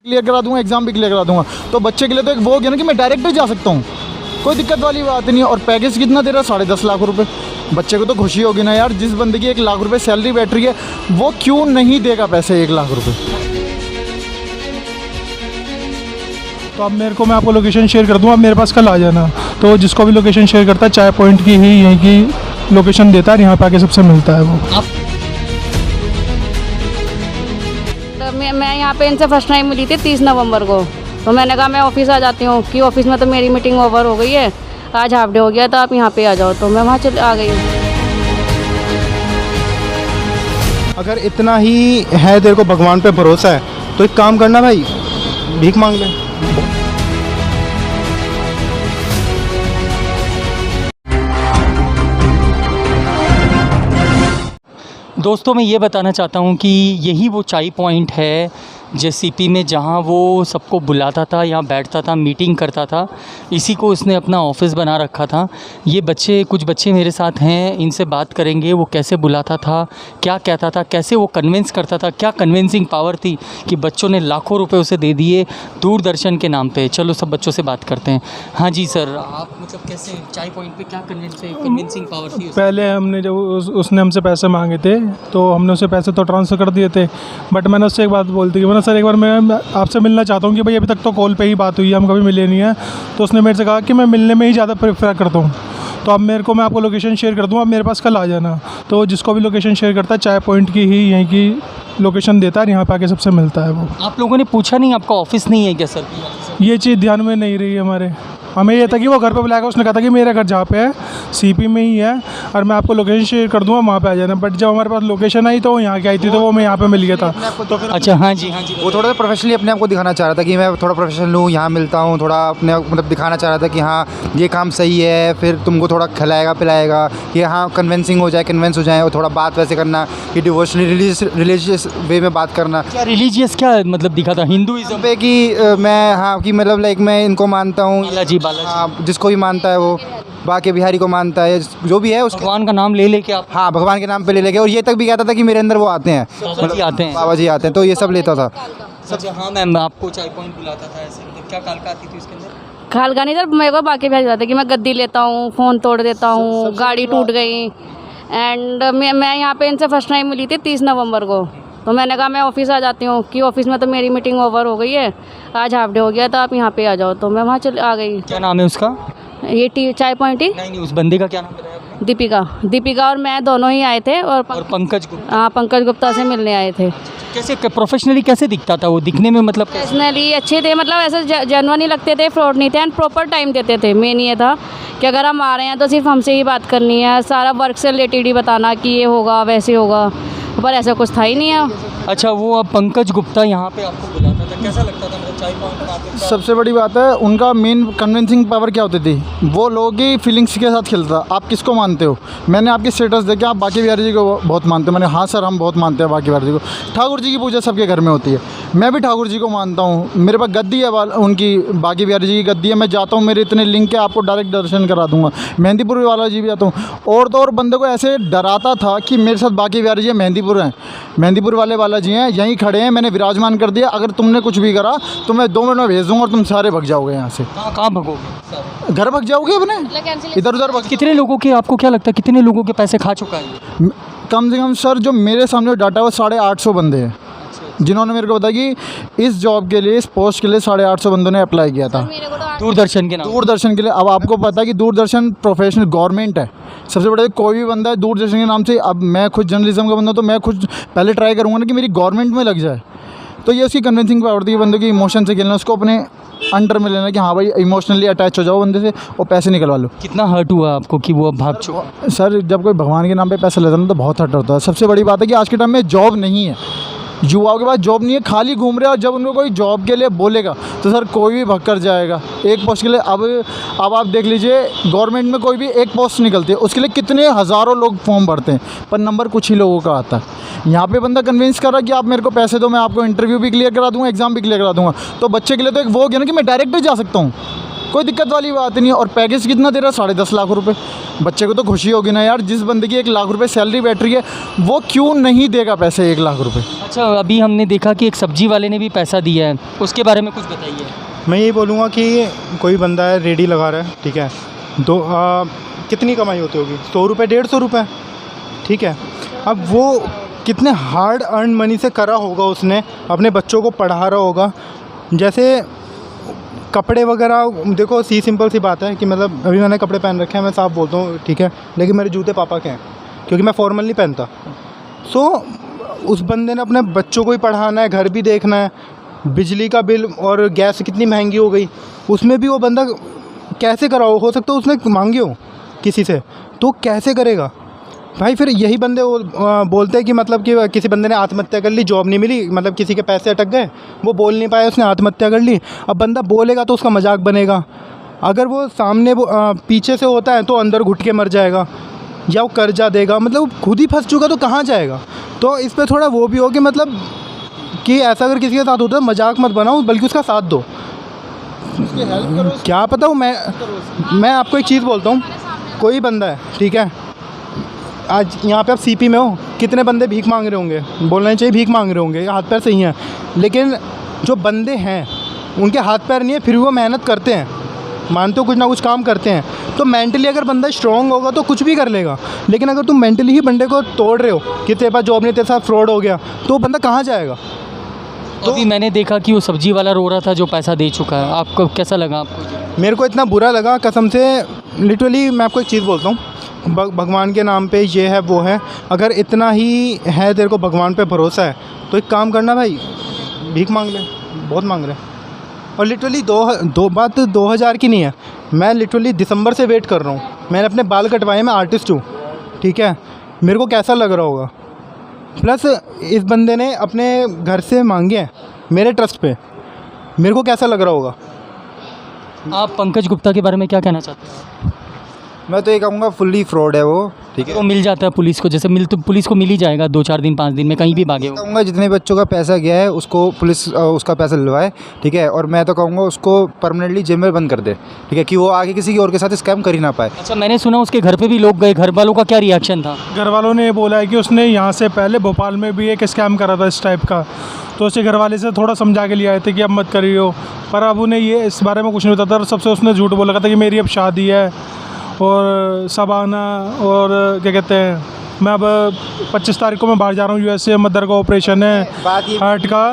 Clear करा दूंगा, exam भी क्लियर करा दूंगा। तो बच्चे के लिए तो एक वो हो गया ना कि मैं डायरेक्ट भी जा सकता हूँ, कोई दिक्कत वाली बात नहीं है। और पैकेज कितना दे रहा है? 10.5 लाख रुपए। बच्चे को तो खुशी होगी ना यार, जिस बंदे की 1 लाख रुपए सैलरी बैठ रही है वो क्यों नहीं देगा पैसे 1 लाख रुपए। तो अब मेरे को, मैं आपको लोकेशन शेयर कर दूँ, आप मेरे पास कल आ जाना। तो जिसको भी लोकेशन शेयर करता है, चाय पॉइंट की ही यहीं की लोकेशन देता है, यहाँ पे आके सबसे मिलता है वो। मैं यहाँ पे इनसे फर्स्ट टाइम मिली थी 30 नवंबर को। तो मैंने कहा मैं ऑफिस आ जाती हूँ कि ऑफिस में तो मेरी मीटिंग ओवर हो गई है, आज हाफ डे हो गया, तो आप यहाँ पे आ जाओ। तो मैं वहाँ आ गई। अगर इतना ही है तेरे को भगवान पे भरोसा है तो एक काम करना भाई, भीख मांग ले। दोस्तों मैं ये बताना चाहता हूँ कि यही वो चाय पॉइंट है जेसीपी में, जहाँ वो सबको बुलाता था, यहाँ बैठता था, मीटिंग करता था। इसी को उसने अपना ऑफिस बना रखा था। ये बच्चे, कुछ बच्चे मेरे साथ हैं, इनसे बात करेंगे वो कैसे बुलाता था, क्या कहता था, कैसे वो कन्विंस करता था, क्या कन्विंसिंग पावर थी कि बच्चों ने लाखों रुपए उसे दे दिए दूरदर्शन के नाम पे। चलो सब बच्चों से बात करते हैं। हाँ जी सर, आप मतलब कैसे चाय पॉइंट पे क्या कन्विंसिंग पावर थी? पहले हमने जब उसने हमसे पैसे मांगे थे तो हमने उसे पैसे तो ट्रांसफ़र कर दिए थे, बट मैंने उससे एक बात बोलती कि सर एक बार मैं आपसे मिलना चाहता हूँ कि भाई अभी तक तो कॉल पे ही बात हुई है, हम कभी मिले नहीं हैं। तो उसने मेरे से कहा कि मैं मिलने में ही ज़्यादा प्रेफर करता हूँ। तो अब मेरे को, मैं आपको लोकेशन शेयर कर दूँ, आप मेरे पास कल आ जाना। तो जिसको भी लोकेशन शेयर करता है, चाय पॉइंट की ही यहीं की लोकेशन देता है, यहाँ पे आके सबसे मिलता है वो। आप लोगों ने पूछा नहीं आपका ऑफिस नहीं है क्या सर? ये चीज़ ध्यान में नहीं रही हमारे। हमें ये था कि वो घर पे बुलाएगा, उसने कहा था कि मेरा घर जहाँ पे है सीपी में ही है और मैं आपको लोकेशन शेयर कर दूँगा, वहाँ पे आ जाना। बट जब हमारे पास लोकेशन आई तो वो यहाँ की आई थी, तो वो मैं यहाँ पे मिल गया था। तो फिर अच्छा, हाँ जी, हाँ जी। वो थोड़ा सा प्रोफेशनली अपने आप को दिखाना चाह रहा था कि मैं थोड़ा प्रोफेशनल हूँ, यहाँ मिलता हूँ, थोड़ा अपने मतलब दिखाना चाह रहा था कि हाँ ये काम सही है, फिर तुमको थोड़ा खिलाएगा पिलाएगा, कि हाँ कन्विंसिंग हो जाए, कन्विंस हो जाए, और थोड़ा बात वैसे करना कि डिवोशनली रिलीजियस वे में बात करना। क्या रिलीजियस क्या मतलब दिखा था? हिंदुइज्म पे कि मैं, हाँ कि मतलब लाइक मैं इनको मानता हूँ, बालाजी हाँ जिसको भी मानता है वो, बाके बिहारी को मानता है, जो भी है उसको भगवान का नाम ले लेके आप? हाँ भगवान के नाम पे ले लेके, और ये तक भी कहता था कि मेरे अंदर वो आते हैं, बाबा आते हैं, बाबा जी आते हैं, तो ये सब लेता था। अच्छा हाँ मैम, आपको चाय पॉइंट बुलाता था ऐसे, मतलब क्या कालका आती थी उसके अंदर? खालगा नहीं सर, मेरे को बाकी भेज जाता कि मैं गद्दी लेता हूँ, फ़ोन तोड़ देता हूँ, गाड़ी टूट गई। एंड मैं यहाँ पे इनसे फर्स्ट टाइम मिली थी 30 नवंबर को। तो मैंने कहा मैं ऑफिस आ जाती हूँ कि ऑफिस में तो मेरी मीटिंग ओवर हो गई है, आज हाफ डे हो गया, तो आप यहाँ पे आ जाओ। तो मैं वहाँ आ गई। क्या नाम है उसका? ये चाय पॉइंट ही। नहीं, उस बंदे का क्या नाम बताया आपने? दीपिका और मैं दोनों ही आए थे। और पंकज गुप्ता? हाँ, पंकज गुप्ता से मिलने आए थे। कैसे प्रोफेशनली कैसे दिखता था वो दिखने में? मतलब पर्सनली अच्छे थे, मतलब ऐसे जेन्युइन ही लगते थे, फ्रॉड नहीं थे, एंड प्रॉपर टाइम देते थे। मेन ये था कि अगर हम आ रहे हैं तो सिर्फ हमसे ही बात करनी है, सारा वर्क से रिलेटेड ही बताना कि ये होगा वैसे होगा, पर ऐसा कुछ था ही नहीं है। अच्छा, वो अब पंकज गुप्ता यहाँ पे आपको बुलाता था, कैसा लगता था मतलब चाय पॉइंट में आके? सबसे बड़ी बात है उनका मेन कन्विंसिंग पावर क्या होती थी, वो लोगों की फीलिंग्स के साथ खेलता। आप किसको मानते हो? मैंने आपकी स्टेटस देखे आप बाकी बिहारी जी को बहुत मानते हो। मैंने हाँ सर हम बहुत मानते हैं बाकी बिहारी जी को। ठाकुर जी की पूजा सबके घर में होती है, मैं भी ठाकुर जी को मानता हूँ। मेरे पास गद्दी है उनकी, बाकी बिहारी जी की गद्दी है। मैं जाता हूँ, मेरे इतने लिंक है, आपको डायरेक्ट दर्शन करा दूँगा। मेहंदीपुर वाला जी भी आता हूँ। और तो और बंदे को ऐसे डराता था कि मेरे साथ बाकी बिहारी जी मेहंदीपुर हैं, मेहंदीपुर वाला जी हैं, यहीं खड़े हैं, मैंने विराजमान कर दिया। अगर तुमने कुछ भी करा तो मैं 2 मिनट में भेज दूँगा और तुम सारे भग जाओगे यहाँ से। कहाँ भगोगे? घर भग जाओगे अपने, इधर उधर भग। कितने लोगों के, आपको क्या लगता है कितने लोगों के पैसे खा चुका है? कम से कम सर जो मेरे सामने डाटा वो 850 बंदे हैं जिन्होंने मेरे को बताया कि इस जॉब के लिए, इस पोस्ट के लिए 850 बंदों ने अप्लाई किया था दूरदर्शन के नाम? दूरदर्शन के लिए। अब आपको पता है कि दूरदर्शन प्रोफेशनल गवर्नमेंट है, सबसे बड़ा कोई भी बंदा है दूरदर्शन के नाम से। अब मैं खुद जर्नलिज्म का बंदा, तो मैं खुद पहले ट्राई करूँगा ना कि मेरी गवर्नमेंट में लग जाए। तो ये उसकी कन्विंसिंग पावर थी, बंदे की इमोशन से खेलना, उसको अपने अंडर में लेना कि हाँ भाई इमोशनली अटैच हो जाओ बंदे से और पैसे निकलवा लो। कितना हर्ट हुआ आपको कि वो अब भाग चुका? सर जब कोई भगवान के नाम पे पैसा लेता है ना तो बहुत हर्ट होता है। सबसे बड़ी बात है कि आज के टाइम में जॉब नहीं है, युवाओं के पास जॉब नहीं है, खाली घूम रहे हैं। और जब उनको कोई जॉब के लिए बोलेगा तो सर कोई भी भग कर जाएगा एक पोस्ट के लिए। अब आप देख लीजिए गवर्नमेंट में कोई भी एक पोस्ट निकलती है, उसके लिए कितने हज़ारों लोग फॉर्म भरते हैं, पर नंबर कुछ ही लोगों का आता है। यहाँ पे बंदा कन्विंस कर रहा है कि आप मेरे को पैसे दो, मैं आपको इंटरव्यू भी क्लियर करा दूँगा, एग्ज़ाम भी क्लियर करा दूँगा। तो बच्चे के लिए तो एक वो हो गया ना कि मैं डायरेक्ट भी जा सकता हूँ, कोई दिक्कत वाली बात नहीं है। और पैकेज कितना दे रहा है? 10.5 लाख रुपए। बच्चे को तो खुशी होगी ना यार, जिस बंदे की 1 लाख रुपए सैलरी बैठ रही है वो क्यों नहीं देगा पैसे 1 लाख रुपए। अच्छा, अभी हमने देखा कि एक सब्जी वाले ने भी पैसा दिया है, उसके बारे में कुछ बताइए। मैं यही बोलूँगा कि कोई बंदा है रेडी लगा रहा है, ठीक है, कितनी कमाई होती होगी? 100 रुपये 150 रुपये, ठीक है। अब वो कितने हार्ड अर्न मनी से करा होगा, उसने अपने बच्चों को पढ़ा रहा होगा। जैसे कपड़े वगैरह देखो, सिंपल सी बात है कि मतलब अभी मैंने कपड़े पहन रखे हैं, मैं साफ बोलता हूँ, ठीक है, लेकिन मेरे जूते पापा के हैं क्योंकि मैं फॉर्मल नहीं पहनता। सो उस बंदे ने अपने बच्चों को ही पढ़ाना है, घर भी देखना है, बिजली का बिल और गैस कितनी महंगी हो गई, उसमें भी वो बंदा कैसे कराओ? हो सकता है उसने मांगे हो किसी से, तो कैसे करेगा भाई? फिर यही बंदे बोलते हैं कि मतलब कि किसी बंदे ने आत्महत्या कर ली, जॉब नहीं मिली, मतलब किसी के पैसे अटक गए, वो बोल नहीं पाया, उसने आत्महत्या कर ली। अब बंदा बोलेगा तो उसका मजाक बनेगा, अगर वो सामने वो पीछे से होता है तो अंदर घुट के मर जाएगा या वो कर्जा देगा, मतलब वो खुद ही फंस चुका तो कहाँ जाएगा? तो इस पर थोड़ा वो भी हो कि मतलब कि ऐसा अगर किसी के साथ होता है मजाक मत बनाओ, बल्कि उसका साथ दो। क्या पता हूँ मैं आपको एक चीज़ बोलता हूँ, कोई बंदा है, ठीक है, आज यहाँ पे आप सीपी में हो, कितने बंदे भीख मांग रहे होंगे, बोलना चाहिए भीख मांग रहे होंगे, हाथ पैर सही हैं, लेकिन जो बंदे हैं उनके हाथ पैर नहीं है, फिर भी वो मेहनत करते हैं, मानते हो, कुछ ना कुछ काम करते हैं। तो मेंटली अगर बंदा स्ट्रॉन्ग होगा तो कुछ भी कर लेगा, लेकिन अगर तुम मेंटली ही बंदे को तोड़ रहे हो कि तेरे पास जॉब नहीं, तेरे साथ फ्रॉड हो गया, तो वो बंदा कहाँ जाएगा? तो अभी मैंने देखा कि वो सब्जी वाला रो रहा था जो पैसा दे चुका है, आपको कैसा लगा? आपको? मेरे को इतना बुरा लगा कसम से, लिटरली। मैं आपको एक चीज़ बोलता हूँ, भगवान के नाम पे ये है वो है, अगर इतना ही है तेरे को भगवान पे भरोसा है तो एक काम करना भाई, भीख मांग ले, बहुत मांग रहे हैं। और लिटरली बात 2000 की नहीं है, मैं लिटरली दिसंबर से वेट कर रहा हूँ, मैंने अपने बाल कटवाए, मैं आर्टिस्ट हूँ, ठीक है, मेरे को कैसा लग रहा होगा। प्लस इस बंदे ने अपने घर से मांगे हैं मेरे ट्रस्ट पे, मेरे को कैसा लग रहा होगा। आप पंकज गुप्ता के बारे में क्या कहना चाहते हैं? मैं तो ये कहूँगा फुल्ली फ्रॉड है वो, ठीक है। वो मिल जाता है पुलिस को, जैसे तो पुलिस को मिल ही जाएगा 2-4 दिन 5 दिन में, कहीं भी भागे हो। कहूँगा जितने बच्चों का पैसा गया है उसको पुलिस उसका पैसा दिलवाए, ठीक है। और मैं तो कहूँगा उसको परमानेंटली जेल में बंद कर दे, ठीक है, कि वो आगे किसी और के साथ स्कैम कर ही ना पाए। अच्छा, मैंने सुना उसके घर पे भी लोग गए, घर वालों का क्या रिएक्शन था? घर वालों ने ये बोला है कि उसने यहाँ से पहले भोपाल में भी एक स्कैम करा था इस टाइप का, तो उसके घर वाले से थोड़ा समझा के लिए आए थे कि अब मत करियो, पर अब उन्हें ये इस बारे में कुछ नहीं बताता, और सबसे उसने झूठ बोला था कि मेरी अब शादी है और सब आना, और क्या कहते हैं, मैं अब 25 तारीख को मैं बाहर जा रहा हूँ USA, मदर का ऑपरेशन है हार्ट का,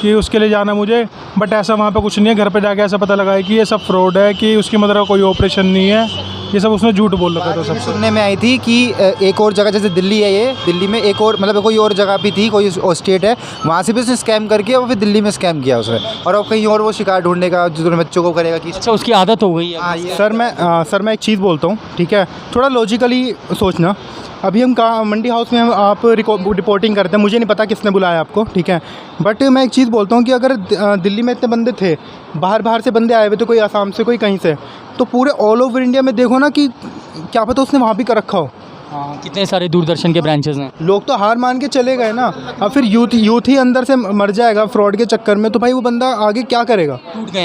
कि उसके लिए जाना मुझे। बट ऐसा वहाँ पे कुछ नहीं है, घर पे जाके ऐसा पता लगा है कि ये सब फ्रॉड है, कि उसकी मदर का कोई ऑपरेशन नहीं है, ये सब उसने झूठ बोल रखा था। सब सुनने में आई थी कि एक और जगह, जैसे दिल्ली है, ये दिल्ली में एक और मतलब कोई और जगह भी थी, कोई और स्टेट है, वहाँ से भी उसने स्कैम करके और फिर दिल्ली में स्कैम किया उसने, और अब कहीं और वो शिकार ढूंढने का जो बच्चों को करेगा कि अच्छा, उसकी आदत हो गई है। हाँ ये सर मैं एक चीज़ बोलता हूँ, ठीक है, थोड़ा लॉजिकली सोचना। अभी हम कहाँ मंडी हाउस में हम आप रिपोर्टिंग करते हैं, मुझे नहीं पता किसने बुलाया आपको, ठीक है, बट मैं एक चीज़ बोलता हूँ कि अगर दिल्ली में इतने बंदे थे, बाहर से बंदे आए हुए थे, कोई आसाम से, कोई कहीं से, तो पूरे ऑल ओवर इंडिया में देखो ना कि क्या पता उसने वहाँ भी कर रखा हो। हाँ, कितने सारे दूरदर्शन के ब्रांचेस हैं। लोग तो हार मान के चले गए ना, अब फिर यूथ ही अंदर से मर जाएगा फ्रॉड के चक्कर में, तो भाई वो बंदा आगे क्या करेगा?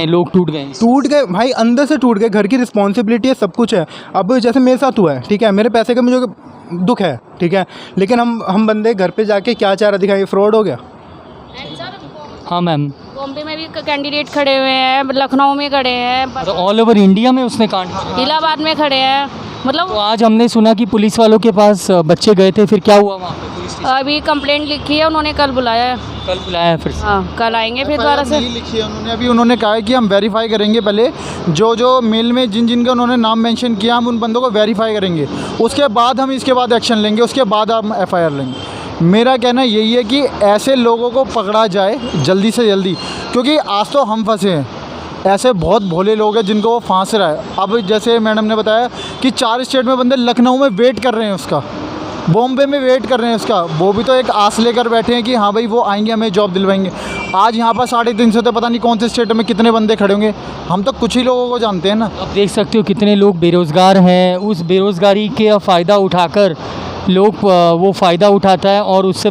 लोग टूट गए भाई, अंदर से टूट गए, घर की रिस्पॉन्सिबिलिटी है, सब कुछ है। अब जैसे मेरे साथ हुआ है, ठीक है, मेरे पैसे का मुझे दुख है, ठीक है, लेकिन हम बंदे घर पे जाके क्या चारा दिखाएंगे, फ्रॉड हो गया। हाँ मैम, बॉम्बे में भी कैंडिडेट खड़े हुए हैं, लखनऊ में खड़े हैं, ऑल ओवर इंडिया में उसने कांड किया। इलाहाबाद में खड़े हैं, मतलब तो आज हमने सुना कि पुलिस वालों के पास बच्चे गए थे, फिर क्या हुआ वहाँ पे? पुलिस अभी कंप्लेंट लिखी है उन्होंने, कल बुलाया है। कल बुलाया है फिर से? हाँ, कल आएंगे फिर दोबारा से। नहीं लिखी है उन्होंने, अभी उन्होंने कहा है कि हम वेरीफाई करेंगे, पहले जो मेल में जिन का उन्होंने नाम मेंशन किया, हम उन बंदों को वेरीफाई करेंगे, उसके बाद हम इसके बाद एक्शन लेंगे, उसके बाद हम FIR लेंगे। मेरा कहना यही है कि ऐसे लोगों को पकड़ा जाए जल्दी से जल्दी, क्योंकि आज तो हम फंसे हैं, ऐसे बहुत भोले लोग हैं जिनको वो फांस रहा है। अब जैसे मैडम ने बताया कि 4 स्टेट में बंदे लखनऊ में वेट कर रहे हैं उसका, बॉम्बे में वेट कर रहे हैं उसका, वो भी तो एक आस लेकर बैठे हैं कि हाँ भाई वो आएंगे, हमें जॉब दिलवाएंगे। आज यहाँ पर 350 तो पता नहीं कौन से स्टेट में कितने बंदे खड़े होंगे, हम तो कुछ ही लोगों को जानते हैं ना। अब देख सकते हो कितने लोग बेरोज़गार हैं, उस बेरोज़गारी के फ़ायदा उठाकर लोग वो फ़ायदा उठाता है और उससे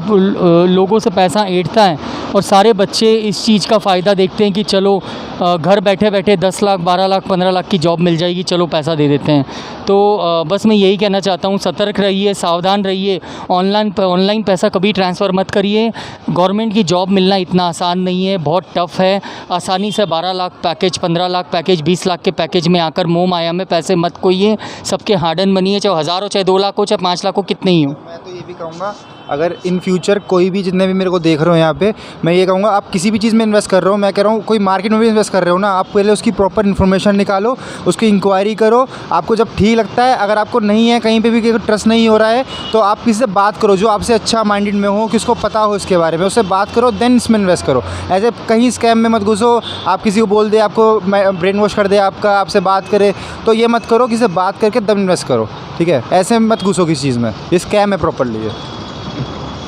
लोगों से पैसा ऐंठता है और सारे बच्चे इस चीज़ का फ़ायदा देखते हैं कि चलो घर बैठे बैठे 10 लाख 12 लाख 15 लाख की जॉब मिल जाएगी, चलो पैसा दे देते हैं। तो बस मैं यही कहना चाहता हूँ, सतर्क रहिए, सावधान रहिए, ऑनलाइन पैसा कभी ट्रांसफ़र मत करिए। गवर्नमेंट की जॉब मिलना इतना आसान नहीं है, बहुत टफ़ है। आसानी से 12 लाख पैकेज, 15 लाख पैकेज, 20 लाख के पैकेज में आकर मोह माया में पैसे मत खोइए। सबके हार्ड अर्न मनी है, चाहे 1000 हो, चाहे 2 लाख हो, चाहे 5 लाख हो, कितने ही हो। मैं तो ये भी कहूँगा, अगर इन फ्यूचर कोई भी जितने भी मेरे को देख रहे हो यहाँ पे, मैं ये कहूँगा आप किसी भी चीज़ में इन्वेस्ट कर रहे हो, मैं कह रहा हूँ कोई मार्केट में भी इन्वेस्ट कर रहे हो ना, आप पहले उसकी प्रॉपर इन्फॉर्मेशन निकालो, उसकी इंक्वायरी करो। आपको जब ठीक लगता है, अगर आपको नहीं है, कहीं पे भी ट्रस्ट नहीं हो रहा है, तो आप किसी से बात करो जो आपसे अच्छा माइंडेड में हो, किसको पता हो इसके बारे में, उससे बात करो, देन इसमें इन्वेस्ट करो। ऐसे कहीं स्कैम में मत घुसो। आप किसी को बोल दे, आपको ब्रेन वॉश कर दे, आपसे बात करे, तो ये मत करो। किसी से बात करके तब इन्वेस्ट करो, ठीक है? ऐसे मत घुसो किसी चीज़ में, ये स्कैम है प्रॉपरली ये।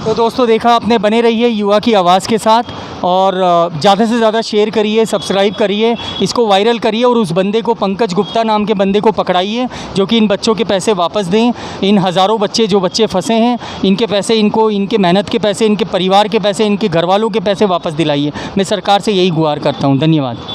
तो दोस्तों देखा आपने, बने रहिए युवा की आवाज़ के साथ और ज़्यादा से ज़्यादा शेयर करिए, सब्सक्राइब करिए, इसको वायरल करिए और उस बंदे को, पंकज गुप्ता नाम के बंदे को पकड़ाइए जो कि इन बच्चों के पैसे वापस दें। इन हज़ारों बच्चे जो बच्चे फंसे हैं, इनके पैसे, इनको इनके मेहनत के पैसे, इनके परिवार के पैसे, इनके घर वालों के पैसे वापस दिलाइए। मैं सरकार से यही गुहार करता हूँ। धन्यवाद।